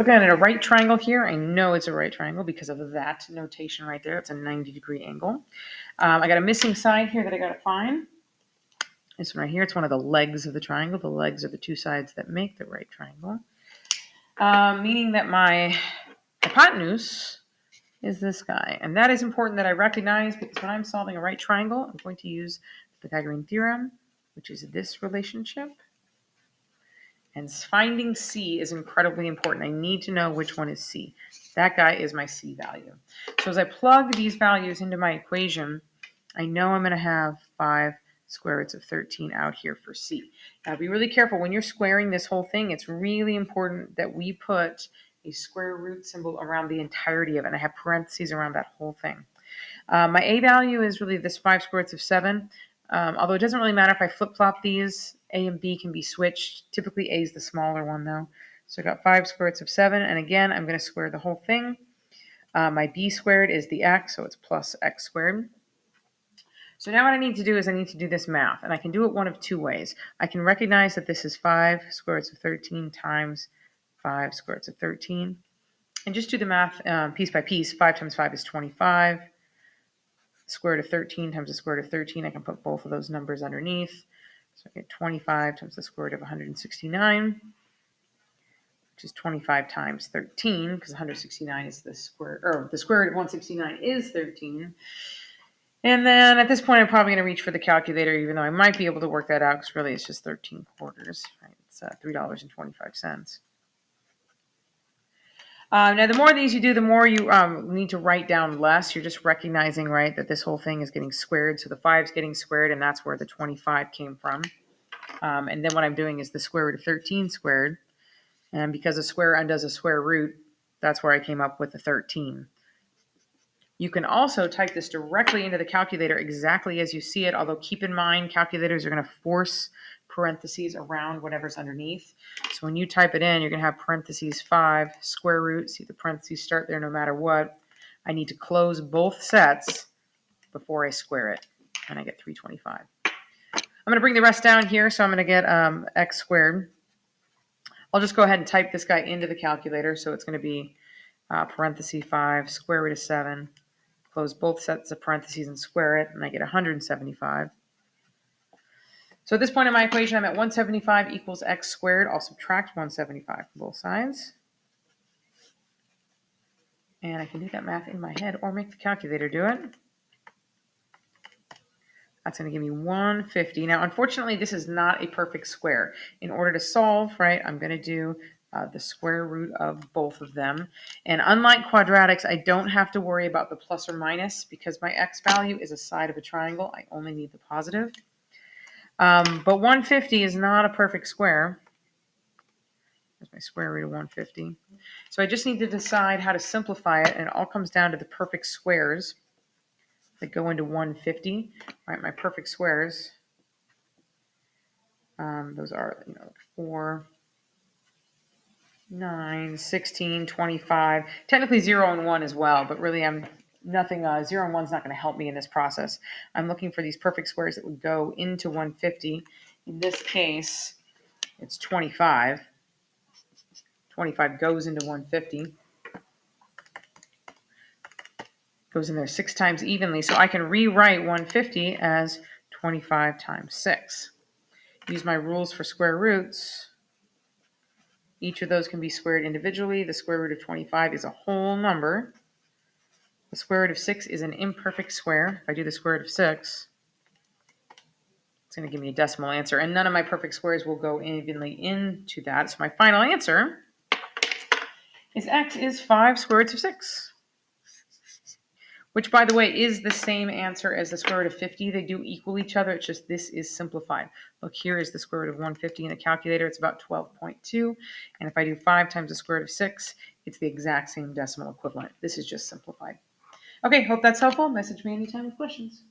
Looking at a right triangle here, I know it's a right triangle because of that notation right there. It's a 90-degree angle. I got a missing side here that I got to find. This one right here, it's one of the legs of the triangle. The legs are the two sides that make the right triangle. Meaning that my hypotenuse is this guy. And that is important that I recognize because when I'm solving a right triangle, I'm going to use the Pythagorean theorem, which is this relationship. And finding C is incredibly important. I need to know which one is C. That guy is my C value. So as I plug these values into my equation, I know I'm going to have 5 square roots of 13 out here for C. Now be really careful when you're squaring this whole thing. It's really important that we put a square root symbol around the entirety of it. And I have parentheses around that whole thing. My A value is really this 5 square roots of 7. Although it doesn't really matter if I flip-flop these. A and B can be switched. Typically A is the smaller one though. So I got 5 square roots of 7. And again, I'm going to square the whole thing. My B squared is the x, so it's plus x squared. So now what I need to do is I need to do this math. And I can do it one of two ways. I can recognize that this is 5 square roots of 13 times 5 square roots of 13. And just do the math piece by piece. 5 times 5 is 25. Square root of 13 times the square root of 13. I can put both of those numbers underneath. So I get 25 times the square root of 169, which is 25 times 13, because 169 is the square, or the square root of 169 is 13. And then at this point, I'm probably going to reach for the calculator, even though I might be able to work that out, because really it's just 13 quarters, right? It's $3.25. Now, the more of these you do, the more you need to write down less. You're just recognizing, right, that this whole thing is getting squared. So the 5 is getting squared, and that's where the 25 came from. And then what I'm doing is the square root of 13 squared. And because a square undoes a square root, that's where I came up with the 13. You can also type this directly into the calculator exactly as you see it, although keep in mind calculators are going to force parentheses around whatever's underneath. So when you type it in, you're going to have parentheses 5 square root. See the parentheses start there no matter what. I need to close both sets before I square it, and I get 325. I'm going to bring the rest down here, so I'm going to get x squared. I'll just go ahead and type this guy into the calculator, so it's going to be parentheses 5 square root of 7. Close both sets of parentheses and square it, and I get 175. So at this point in my equation, I'm at 175 equals x squared. I'll subtract 175 from both sides. And I can do that math in my head or make the calculator do it. That's going to give me 150. Now, unfortunately, this is not a perfect square. In order to solve, right, I'm going to do the square root of both of them. And unlike quadratics, I don't have to worry about the plus or minus because my x value is a side of a triangle. I only need the positive. But 150 is not a perfect square. There's my square root of 150. So I just need to decide how to simplify it, and it all comes down to the perfect squares that go into 150. All right, my perfect squares. Those are, 4, 9, 16, 25. Technically 0 and 1 as well, but really I'm nothing. 0 and 1 is not going to help me in this process. I'm looking for these perfect squares that would go into 150. In this case, it's 25. 25 goes into 150. Goes in there 6 times evenly, so I can rewrite 150 as 25 times 6. Use my rules for square roots. Each of those can be squared individually. The square root of 25 is a whole number. The square root of 6 is an imperfect square. If I do the square root of 6, it's going to give me a decimal answer, and none of my perfect squares will go evenly into that. So my final answer is x is 5 square roots of 6. Which, by the way, is the same answer as the square root of 50. They do equal each other. It's just this is simplified. Look, here is the square root of 150 in the calculator. It's about 12.2. And if I do 5 times the square root of 6, it's the exact same decimal equivalent. This is just simplified. Okay, hope that's helpful. Message me anytime with questions.